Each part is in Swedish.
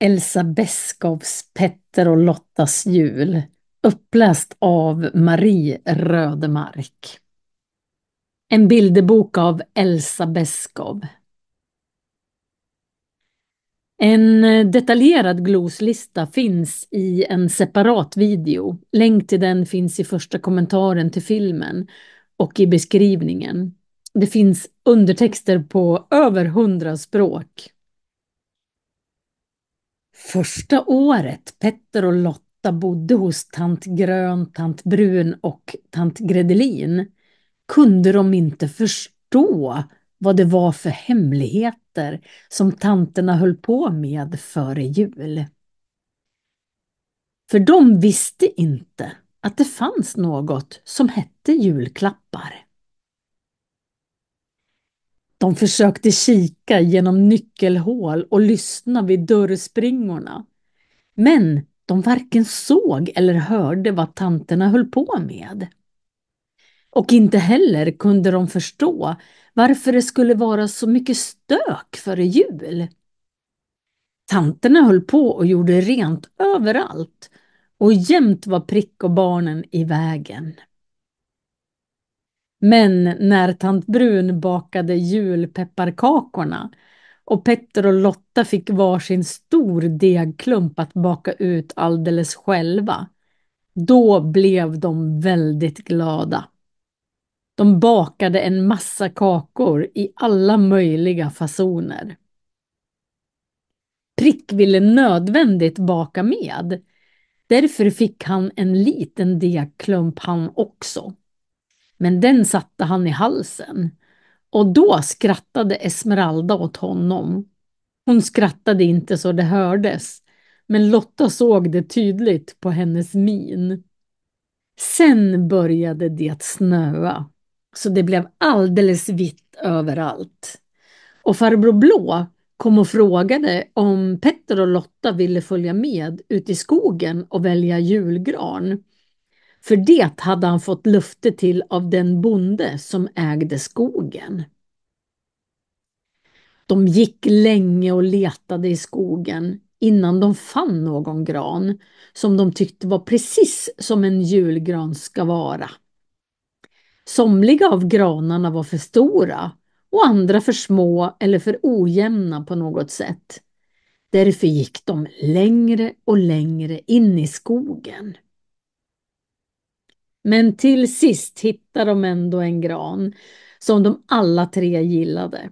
Elsa Beskows Petter och Lottas jul. Uppläst av Marie Rödemark. En bilderbok av Elsa Beskow. En detaljerad gloslista finns i en separat video. Länk till den finns i första kommentaren till filmen och i beskrivningen. Det finns undertexter på över 100 språk. Första året Petter och Lotta bodde hos tant Grön, tant Brun och tant Gredelin kunde de inte förstå vad det var för hemligheter som tanterna höll på med före jul. För de visste inte att det fanns något som hette julklappar. De försökte kika genom nyckelhål och lyssna vid dörrspringorna. Men de varken såg eller hörde vad tanterna höll på med. Och inte heller kunde de förstå varför det skulle vara så mycket stök före jul. Tanterna höll på och gjorde rent överallt och jämt var Prick och barnen i vägen. Men när tant Brun bakade julpepparkakorna och Petter och Lotta fick varsin stor degklump att baka ut alldeles själva, då blev de väldigt glada. De bakade en massa kakor i alla möjliga fasoner. Prick ville nödvändigt baka med. Därför fick han en liten degklump han också. Men den satte han i halsen. Och då skrattade Esmeralda åt honom. Hon skrattade inte så det hördes. Men Lotta såg det tydligt på hennes min. Sen började det snöa. Så det blev alldeles vitt överallt. Och farbror Blå kom och frågade om Petter och Lotta ville följa med ut i skogen och välja julgran. För det hade han fått löfte till av den bonde som ägde skogen. De gick länge och letade i skogen innan de fann någon gran som de tyckte var precis som en julgran ska vara. Somliga av granarna var för stora och andra för små eller för ojämna på något sätt. Därför gick de längre och längre in i skogen. Men till sist hittade de ändå en gran som de alla tre gillade.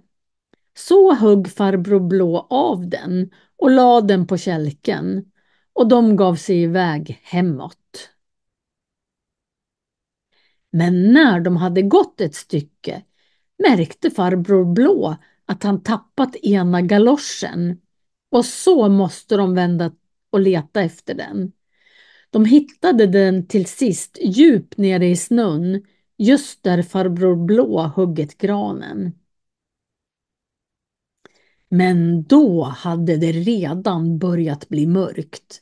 Så högg farbror Blå av den och lade den på kälken och de gav sig iväg hemåt. Men när de hade gått ett stycke märkte farbror Blå att han tappat ena galoschen och så måste de vända och leta efter den. De hittade den till sist djupt nere i snön, just där farbror Blå hugget granen. Men då hade det redan börjat bli mörkt.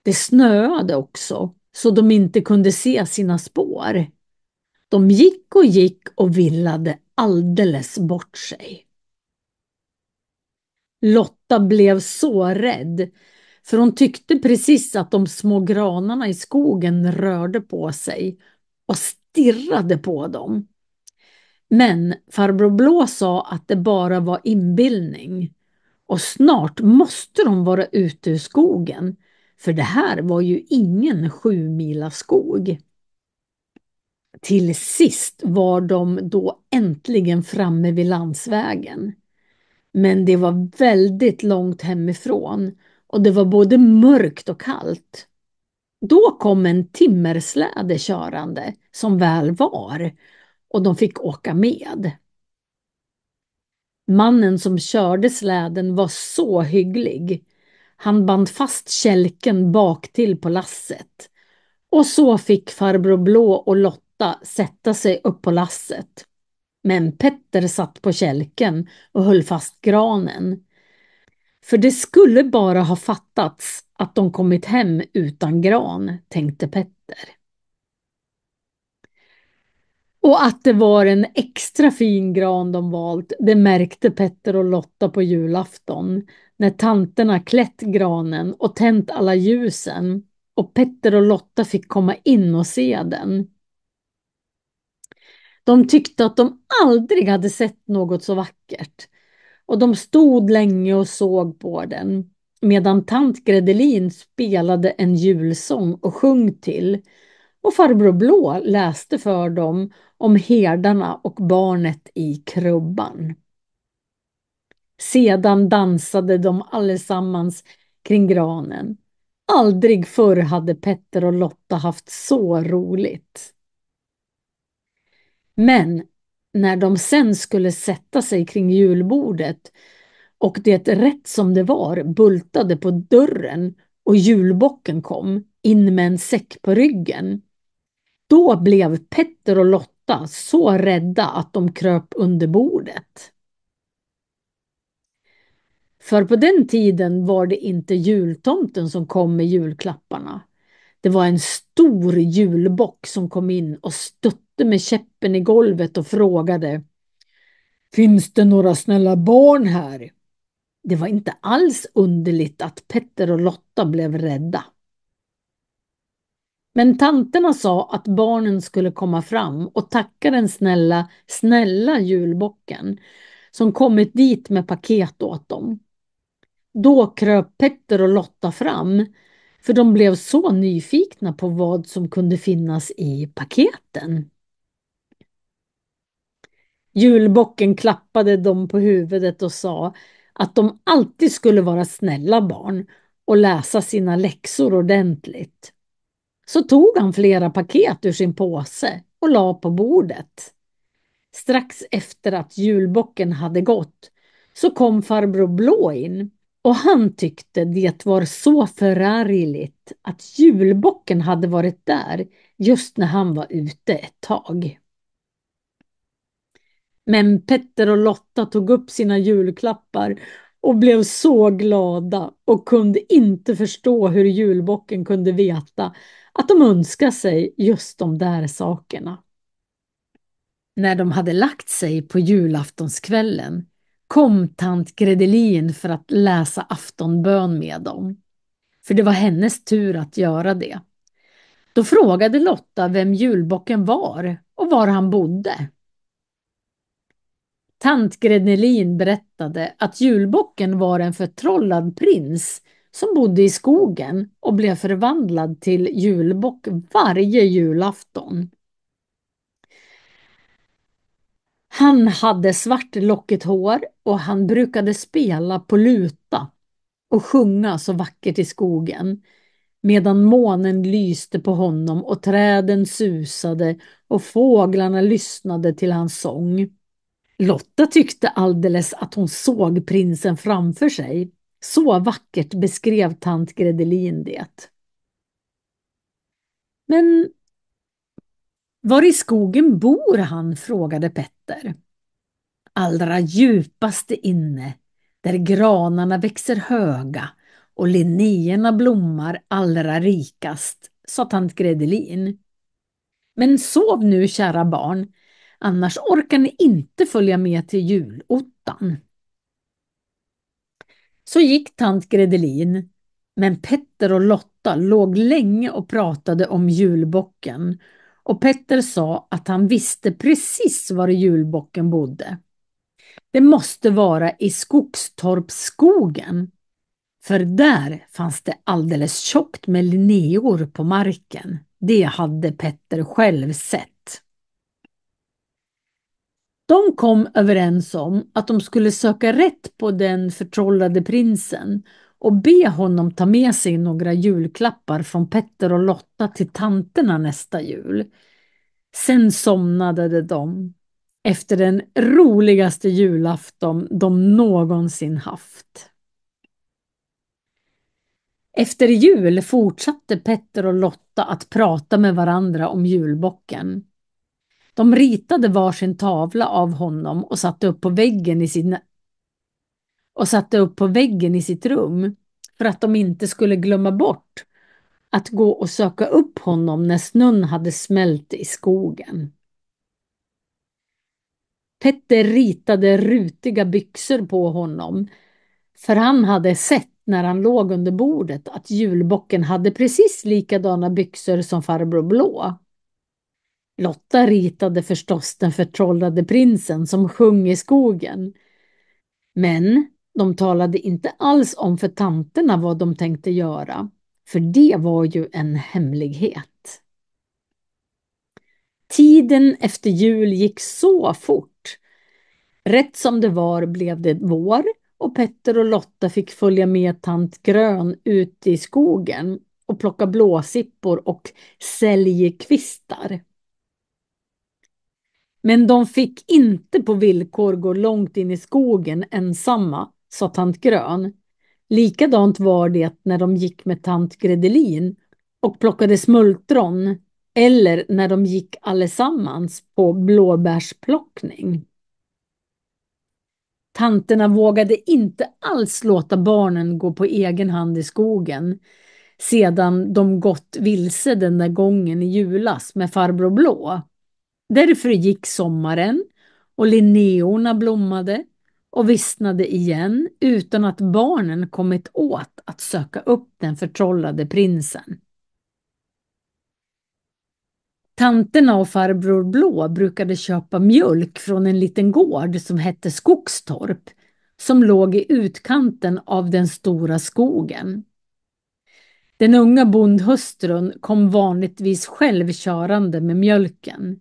Det snöade också, så de inte kunde se sina spår. De gick och villade alldeles bort sig. Lotta blev så rädd, för hon tyckte precis att de små granarna i skogen rörde på sig och stirrade på dem. Men farbror Blå sa att det bara var inbillning och snart måste de vara ute ur skogen, för det här var ju ingen 7 mila skog. Till sist var de då äntligen framme vid landsvägen. Men det var väldigt långt hemifrån och det var både mörkt och kallt. Då kom en timmersläde körande, som väl var, och de fick åka med. Mannen som körde släden var så hygglig. Han band fast kälken bak till på lasset. Och så fick farbror Blå och Lotta sätta sig upp på lasset. Men Petter satt på kälken och höll fast granen. För det skulle bara ha fattats att de kommit hem utan gran, tänkte Petter. Och att det var en extra fin gran de valt, det märkte Petter och Lotta på julafton. när tanterna klätt granen och tänt alla ljusen och Petter och Lotta fick komma in och se den. De tyckte att de aldrig hade sett något så vackert och de stod länge och såg på den medan tant Gredelin spelade en julsång och sjöng till och farbror Blå läste för dem om herdarna och barnet i krubban. Sedan dansade de allesammans kring granen. Aldrig förr hade Petter och Lotta haft så roligt. Men när de sen skulle sätta sig kring julbordet och det rätt som det var bultade på dörren och julbocken kom in med en säck på ryggen, då blev Petter och Lotta så rädda att de kröp under bordet. För på den tiden var det inte jultomten som kom med julklapparna. Det var en stor julbock som kom in och stötte med käppen i golvet och frågade: Finns det några snälla barn här? Det var inte alls underligt att Petter och Lotta blev rädda. Men tanterna sa att barnen skulle komma fram och tacka den snälla julbocken som kommit dit med paket åt dem. Då kröp Petter och Lotta fram, för de blev så nyfikna på vad som kunde finnas i paketen. Julbocken klappade dem på huvudet och sa att de alltid skulle vara snälla barn och läsa sina läxor ordentligt. Så tog han flera paket ur sin påse och la på bordet. Strax efter att julbocken hade gått så kom farbror Blå in och han tyckte det var så förargligt att julbocken hade varit där just när han var ute ett tag. Men Petter och Lotta tog upp sina julklappar och blev så glada och kunde inte förstå hur julbocken kunde veta att de önskade sig just de där sakerna. När de hade lagt sig på julaftonskvällen kom tant Gredelin för att läsa aftonbön med dem. För det var hennes tur att göra det. Då frågade Lotta vem julbocken var och var han bodde. Tant Gredelin berättade att julbocken var en förtrollad prins som bodde i skogen och blev förvandlad till julbock varje julafton. Han hade svart lockigt hår och han brukade spela på luta och sjunga så vackert i skogen medan månen lyste på honom och träden susade och fåglarna lyssnade till hans sång. Lotta tyckte alldeles att hon såg prinsen framför sig. Så vackert beskrev tant Gredelin det. Men var i skogen bor han? Frågade Petter. Allra djupaste inne, där granarna växer höga och linnéerna blommar allra rikast, sa tant Gredelin. Men sov nu, kära barn, annars orkar ni inte följa med till julottan. Så gick tant Gredelin, men Petter och Lotta låg länge och pratade om julbocken och Petter sa att han visste precis var julbocken bodde. Det måste vara i Skogstorpsskogen, för där fanns det alldeles tjockt med linneor på marken. Det hade Petter själv sett. De kom överens om att de skulle söka rätt på den förtrollade prinsen och be honom ta med sig några julklappar från Petter och Lotta till tanterna nästa jul. Sen somnade de efter den roligaste julafton de någonsin haft. Efter jul fortsatte Petter och Lotta att prata med varandra om julbocken. De ritade varsin tavla av honom och satte upp på väggen i sitt rum för att de inte skulle glömma bort att gå och söka upp honom när snön hade smält i skogen. Petter ritade rutiga byxor på honom För han hade sett när han låg under bordet att julbocken hade precis likadana byxor som farbror Blå. Lotta ritade förstås den förtrollade prinsen som sjöng i skogen. Men de talade inte alls om för tanterna vad de tänkte göra, för det var ju en hemlighet. Tiden efter jul gick så fort. Rätt som det var blev det vår och Petter och Lotta fick följa med tant Grön ut i skogen och plocka blåsippor och säljkvistar. Men de fick inte på villkor gå långt in i skogen ensamma, sa tant Grön. Likadant var det när de gick med tant Gredelin och plockade smultron eller när de gick allesammans på blåbärsplockning. Tanterna vågade inte alls låta barnen gå på egen hand i skogen sedan de gått vilse den där gången i julas med farbror Blå. Därför gick sommaren och linneorna blommade och vissnade igen utan att barnen kommit åt att söka upp den förtrollade prinsen. Tanterna och farbror Blå brukade köpa mjölk från en liten gård som hette Skogstorp, som låg i utkanten av den stora skogen. Den unga bondhustrun kom vanligtvis själv körande med mjölken.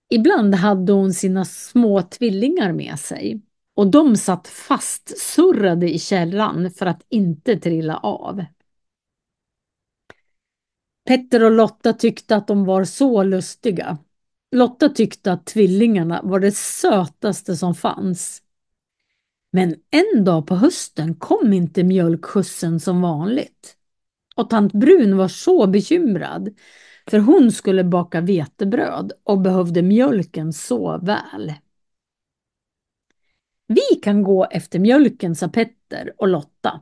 Ibland hade hon sina små tvillingar med sig och de satt fastsurrade i källan för att inte trilla av. Petter och Lotta tyckte att de var så lustiga. Lotta tyckte att tvillingarna var det sötaste som fanns. Men en dag på hösten kom inte mjölkskjutsen som vanligt. Och tant Brun var så bekymrad för hon skulle baka vetebröd och behövde mjölken så väl. Vi kan gå efter mjölken, sa Petter och Lotta.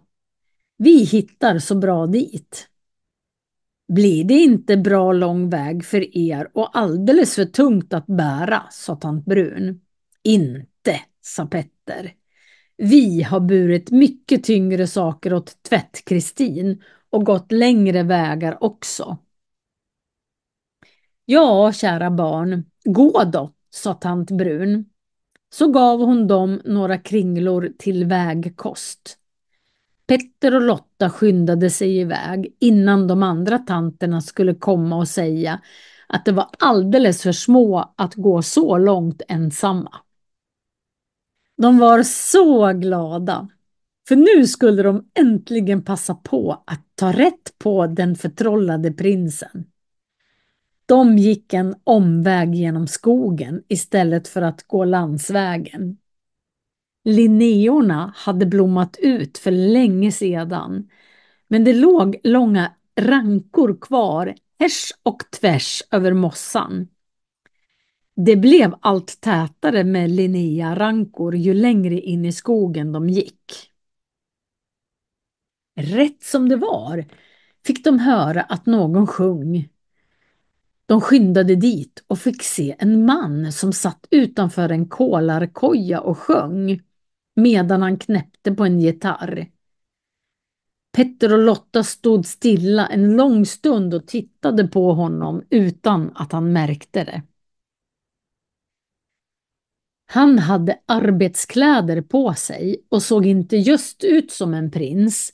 Vi hittar så bra dit. Blir det inte bra lång väg för er och alldeles för tungt att bära, sa tant Brun. Inte, sa Petter. Vi har burit mycket tyngre saker åt tvätt-Kristin och gått längre vägar också. Ja, kära barn, gå då, sa tant Brun. Så gav hon dem några kringlor till vägkost. Petter och Lotta skyndade sig iväg innan de andra tanterna skulle komma och säga att det var alldeles för små att gå så långt ensamma. De var så glada, för nu skulle de äntligen passa på att ta rätt på den förtrollade prinsen. De gick en omväg genom skogen istället för att gå landsvägen. Linneorna hade blommat ut för länge sedan, men det låg långa rankor kvar härs och tvärs över mossan. Det blev allt tätare med Linnea-rankor ju längre in i skogen de gick. Rätt som det var fick de höra att någon sjöng. De skyndade dit och fick se en man som satt utanför en kolarkoja och sjöng medan han knäppte på en gitarr. Petter och Lotta stod stilla en lång stund och tittade på honom utan att han märkte det. Han hade arbetskläder på sig och såg inte just ut som en prins.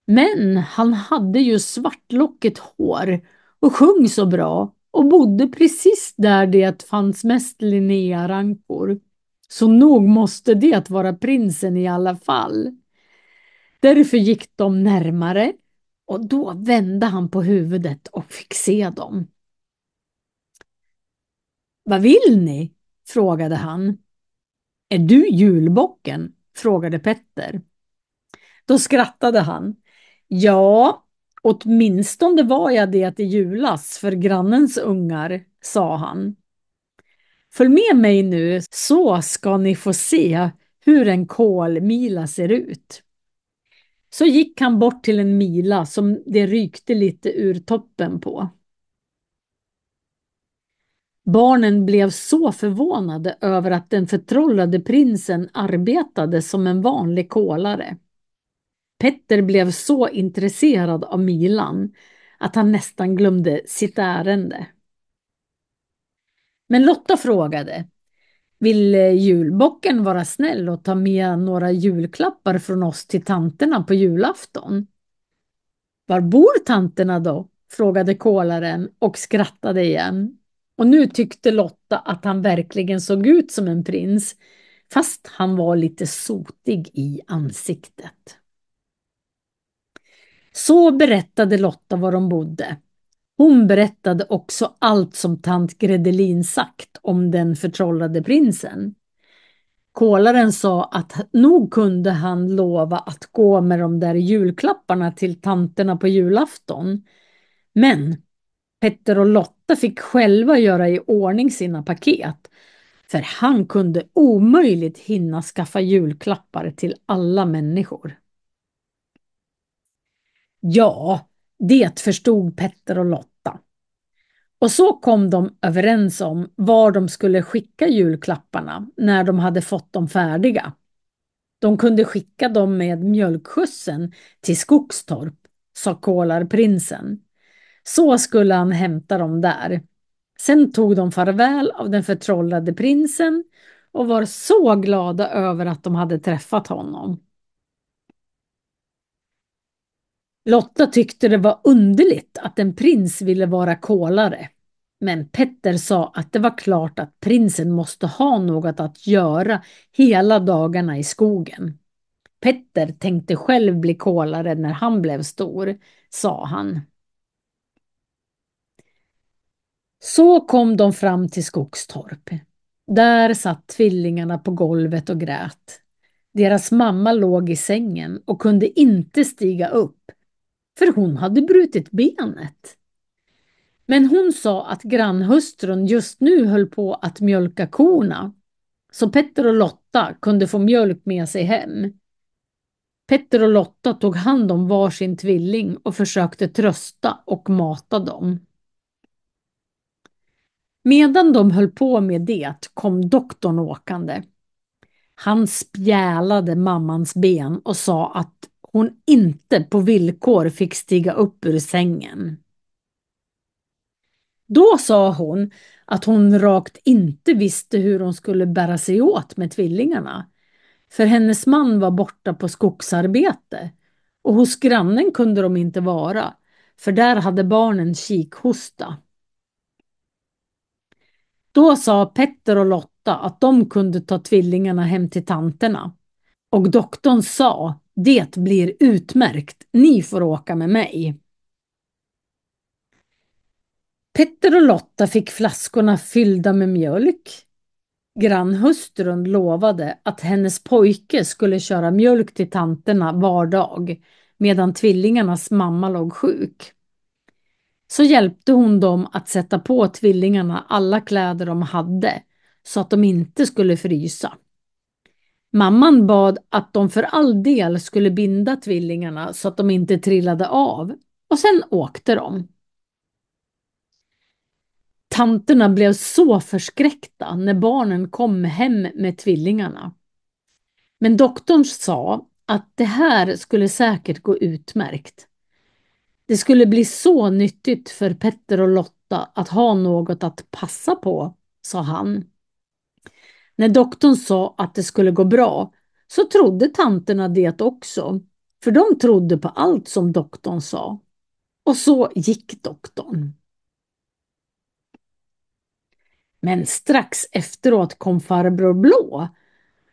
Men han hade ju svartlockigt hår och sjöng så bra och bodde precis där det fanns mest Linnea-rankor. Så nog måste det vara prinsen i alla fall. Därför gick de närmare och då vände han på huvudet och fick se dem. Vad vill ni? Frågade han. Är du julbocken? Frågade Petter. Då skrattade han. Ja, åtminstone var jag det i julas för grannens ungar, sa han. Följ med mig nu så ska ni få se hur en kolmila ser ut. Så gick han bort till en mila som det rykte lite ur toppen på. Barnen blev så förvånade över att den förtrollade prinsen arbetade som en vanlig kolare. Petter blev så intresserad av Milan att han nästan glömde sitt ärende. Men Lotta frågade: Vill julbocken vara snäll och ta med några julklappar från oss till tanterna på julafton? Var bor tanterna då? Frågade kolaren och skrattade igen. Och nu tyckte Lotta att han verkligen såg ut som en prins, fast han var lite sotig i ansiktet. Så berättade Lotta var de bodde. Hon berättade också allt som tant Gredelin sagt om den förtrollade prinsen. Kolaren sa att nog kunde han lova att gå med de där julklapparna till tanterna på julafton. Men Petter och Lotta fick själva göra i ordning sina paket, för han kunde omöjligt hinna skaffa julklappar till alla människor. Ja, det förstod Petter och Lotta. Och så kom de överens om var de skulle skicka julklapparna när de hade fått dem färdiga. De kunde skicka dem med mjölkskjutsen till Skogstorp, sa kolarprinsen. Så skulle han hämta dem där. Sen tog de farväl av den förtrollade prinsen och var så glada över att de hade träffat honom. Lotta tyckte det var underligt att en prins ville vara kolare. Men Petter sa att det var klart att prinsen måste ha något att göra hela dagarna i skogen. Petter tänkte själv bli kolare när han blev stor, sa han. Så kom de fram till Skogstorp. Där satt tvillingarna på golvet och grät. Deras mamma låg i sängen och kunde inte stiga upp, för hon hade brutit benet. Men hon sa att grannhustrun just nu höll på att mjölka korna, så Petter och Lotta kunde få mjölk med sig hem. Petter och Lotta tog hand om varsin tvilling och försökte trösta och mata dem. Medan de höll på med det kom doktorn åkande. Han spjälade mammans ben och sa att hon inte på villkor fick stiga upp ur sängen. Då sa hon att hon rakt inte visste hur hon skulle bära sig åt med tvillingarna, för hennes man var borta på skogsarbete och hos grannen kunde de inte vara, för där hade barnen kikhosta. Då sa Petter och Lotta att de kunde ta tvillingarna hem till tanterna. Och doktorn sa: det blir utmärkt, ni får åka med mig. Petter och Lotta fick flaskorna fyllda med mjölk. Grannhustrun lovade att hennes pojke skulle köra mjölk till tanterna var dag, medan tvillingarnas mamma låg sjuk. Så hjälpte hon dem att sätta på tvillingarna alla kläder de hade, så att de inte skulle frysa. Mamman bad att de för all del skulle binda tvillingarna så att de inte trillade av, och sen åkte de. Tanterna blev så förskräckta när barnen kom hem med tvillingarna. Men doktorn sa att det här skulle säkert gå utmärkt. Det skulle bli så nyttigt för Petter och Lotta att ha något att passa på, sa han. När doktorn sa att det skulle gå bra så trodde tanterna det också, för de trodde på allt som doktorn sa. Och så gick doktorn. Men strax efteråt kom farbror Blå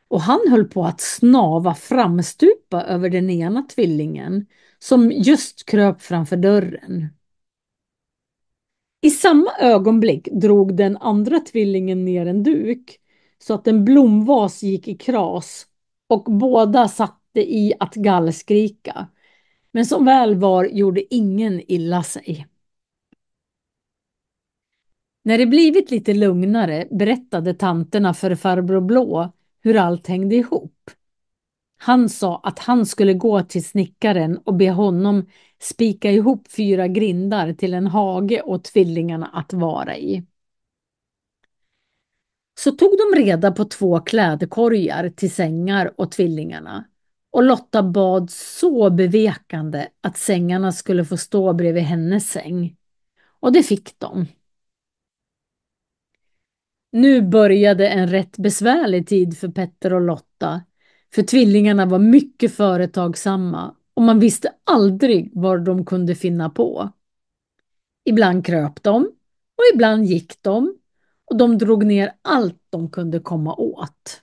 och han höll på att snava framstupa över den ena tvillingen som just kröp framför dörren. I samma ögonblick drog den andra tvillingen ner en duk så att en blomvas gick i kras och båda satte i att gallskrika. Men som väl var gjorde ingen illa sig. När det blivit lite lugnare berättade tanterna för farbror Blå hur allt hängde ihop. Han sa att han skulle gå till snickaren och be honom spika ihop 4 grindar till en hage åt tvillingarna att vara i. Så tog de reda på 2 klädkorgar till sängar och tvillingarna. Och Lotta bad så bevekande att sängarna skulle få stå bredvid hennes säng. Och det fick de. Nu började en rätt besvärlig tid för Petter och Lotta. För tvillingarna var mycket företagsamma och man visste aldrig vad de kunde finna på. Ibland kröp de och ibland gick de och de drog ner allt de kunde komma åt.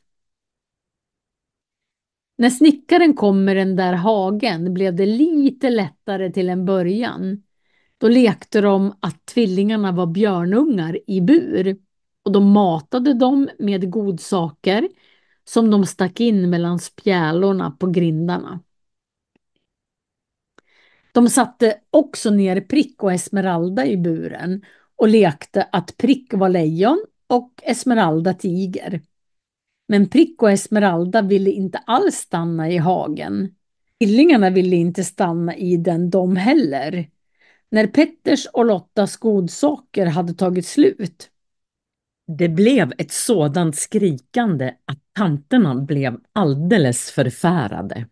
När snickaren kom med den där hagen blev det lite lättare till en början. Då lekte de att tvillingarna var björnungar i bur och de matade dem med godsaker som de stack in mellan spjälorna på grindarna. De satte också ner Prick och Esmeralda i buren och lekte att Prick var lejon och Esmeralda tiger. Men Prick och Esmeralda ville inte alls stanna i hagen. Tvillingarna ville inte stanna i den de heller. När Petters och Lottas godsaker hade tagit slut. Det blev ett sådant skrikande att tanterna blev alldeles förfärade.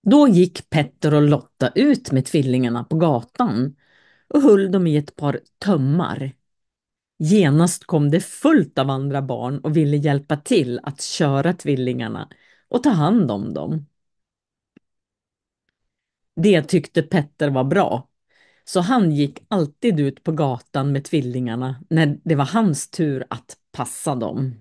Då gick Petter och Lotta ut med tvillingarna på gatan och höll dem i ett par tömmar. Genast kom det fullt av andra barn och ville hjälpa till att köra tvillingarna och ta hand om dem. Det tyckte Petter var bra, så han gick alltid ut på gatan med tvillingarna när det var hans tur att passa dem.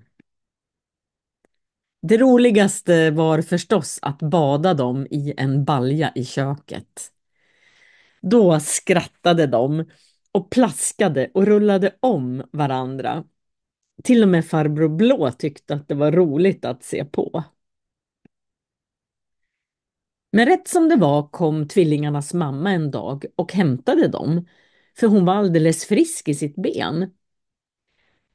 Det roligaste var förstås att bada dem i en balja i köket. Då skrattade de och plaskade och rullade om varandra. Till och med farbror Blå tyckte att det var roligt att se på. Men rätt som det var kom tvillingarnas mamma en dag och hämtade dem, för hon var alldeles frisk i sitt ben.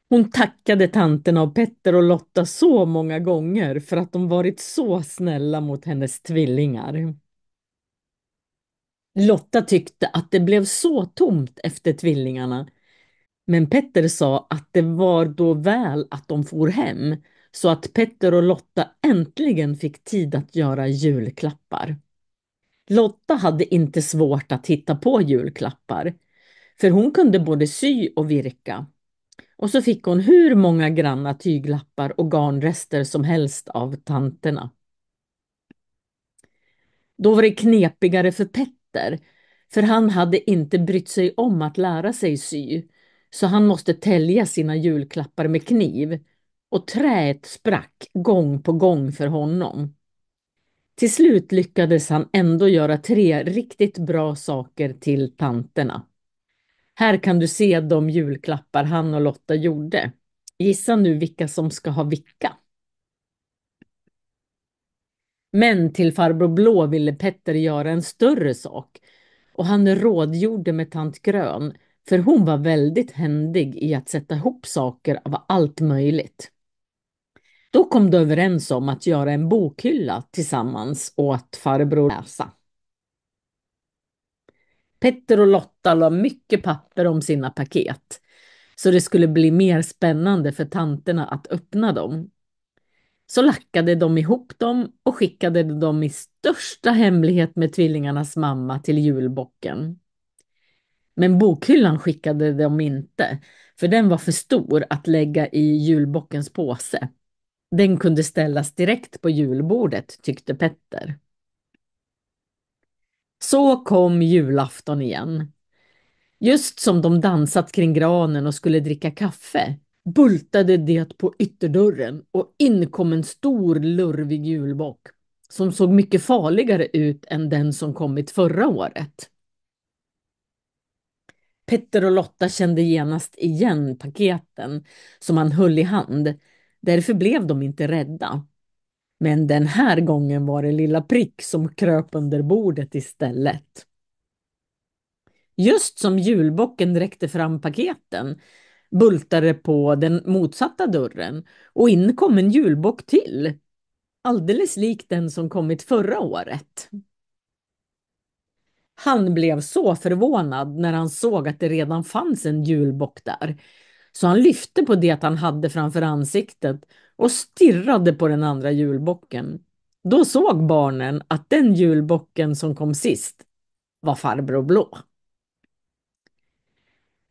Hon tackade tanterna och Petter och Lotta så många gånger för att de varit så snälla mot hennes tvillingar. Lotta tyckte att det blev så tomt efter tvillingarna, men Petter sa att det var då väl att de for hem, så att Petter och Lotta äntligen fick tid att göra julklappar. Lotta hade inte svårt att hitta på julklappar, för hon kunde både sy och virka. Och så fick hon hur många granna tyglappar och garnrester som helst av tanterna. Då var det knepigare för Petter, för han hade inte brytt sig om att lära sig sy, så han måste tälja sina julklappar med kniv, och träet sprack gång på gång för honom. Till slut lyckades han ändå göra 3 riktigt bra saker till tanterna. Här kan du se de julklappar han och Lotta gjorde. Gissa nu vilka som ska ha vilka. Men till farbror Blå ville Petter göra en större sak och han rådgjorde med tant Grön, för hon var väldigt händig i att sätta ihop saker av allt möjligt. Då kom de överens om att göra en bokhylla tillsammans åt farbror läsa. Petter och Lotta la mycket papper om sina paket, så det skulle bli mer spännande för tanterna att öppna dem. Så lackade de ihop dem och skickade dem i största hemlighet med tvillingarnas mamma till julbocken. Men bokhyllan skickade de inte, för den var för stor att lägga i julbockens påse. Den kunde ställas direkt på julbordet, tyckte Petter. Så kom julafton igen. Just som de dansat kring granen och skulle dricka kaffe bultade det på ytterdörren och in kom en stor lurvig julbock som såg mycket farligare ut än den som kommit förra året. Petter och Lotta kände genast igen paketen som han höll i hand. Därför blev de inte rädda. Men den här gången var det lilla Prick som kröp under bordet istället. Just som julbocken räckte fram paketen bultade på den motsatta dörren och in kom en julbock till. Alldeles lik den som kommit förra året. Han blev så förvånad när han såg att det redan fanns en julbock där. Så han lyfte på det han hade framför ansiktet och stirrade på den andra julbocken. Då såg barnen att den julbocken som kom sist var farbror Blå.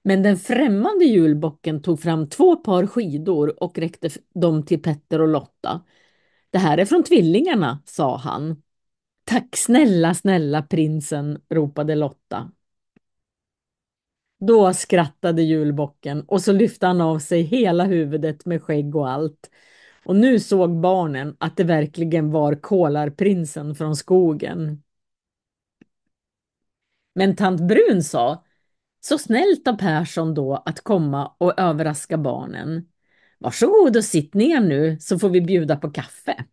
Men den främmande julbocken tog fram 2 par skidor och räckte dem till Petter och Lotta. Det här är från tvillingarna, sa han. Tack snälla, snälla prinsen, ropade Lotta. Då skrattade julbocken och så lyfte han av sig hela huvudet med skägg och allt. Och nu såg barnen att det verkligen var Kolarprinsen från skogen. Men tant Brun sa, så snällt av Persson då att komma och överraska barnen. Varsågod och sitt ner nu så får vi bjuda på kaffe.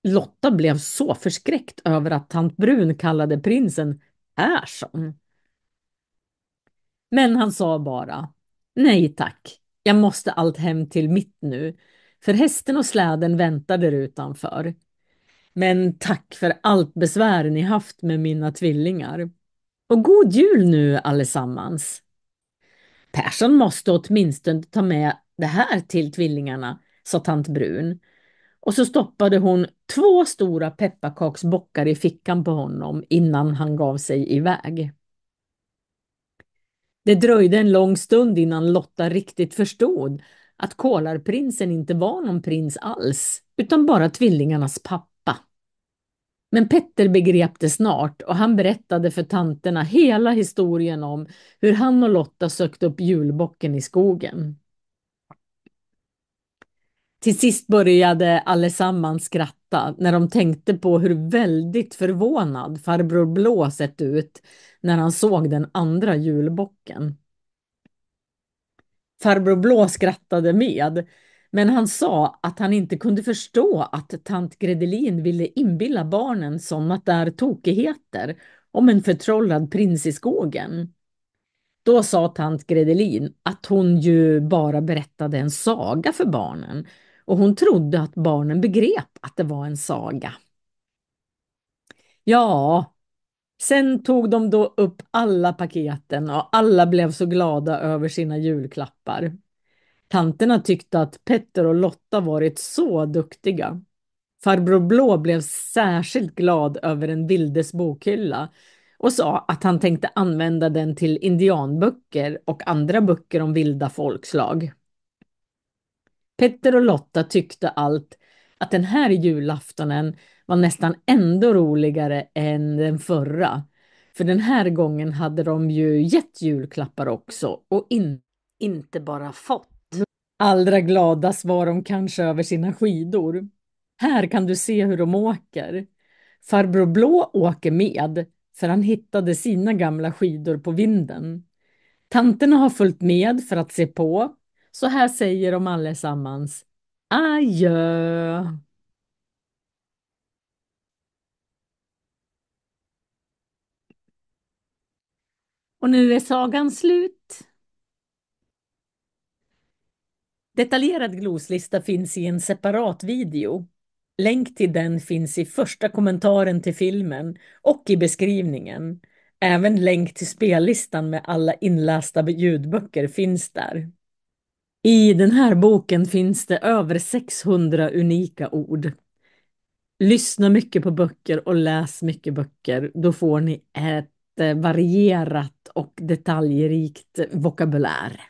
Lotta blev så förskräckt över att tant Brun kallade prinsen Persson. Men han sa bara, nej tack, jag måste allt hem till mitt nu, för hästen och släden väntar där utanför. Men tack för allt besvär ni haft med mina tvillingar. Och god jul nu allesammans. Persson måste åtminstone ta med det här till tvillingarna, sa tant Brun. Och så stoppade hon 2 stora pepparkaksbockar i fickan på honom innan han gav sig iväg. Det dröjde en lång stund innan Lotta riktigt förstod att Kolarprinsen inte var någon prins alls, utan bara tvillingarnas pappa. Men Petter begrep det snart och han berättade för tanterna hela historien om hur han och Lotta sökt upp julbocken i skogen. Till sist började allesammans skratta när de tänkte på hur väldigt förvånad farbror Blå sett ut när han såg den andra julbocken. Farbror Blå skrattade med, men han sa att han inte kunde förstå att tant Gredelin ville inbilla barnen sådana där tokigheter om en förtrollad prins i skogen. Då sa tant Gredelin att hon ju bara berättade en saga för barnen och hon trodde att barnen begrep att det var en saga. Ja, sen tog de då upp alla paketen och alla blev så glada över sina julklappar. Tanterna tyckte att Petter och Lotta varit så duktiga. Farbror Blå blev särskilt glad över en Vildes bokhylla och sa att han tänkte använda den till indianböcker och andra böcker om vilda folkslag. Petter och Lotta tyckte allt att den här julaftonen var nästan ändå roligare än den förra. För den här gången hade de ju gett julklappar också och inte bara fått. Allra gladast var de kanske över sina skidor. Här kan du se hur de åker. Farbror Blå åker med, för han hittade sina gamla skidor på vinden. Tanterna har följt med för att se på, så här säger de allesammans. Adjö! Och nu är sagan slut. Detaljerad gloslista finns i en separat video. Länk till den finns i första kommentaren till filmen och i beskrivningen. Även länk till spellistan med alla inlästa ljudböcker finns där. I den här boken finns det över 600 unika ord. Lyssna mycket på böcker och läs mycket böcker. Då får ni ett varierat och detaljrikt vokabulär.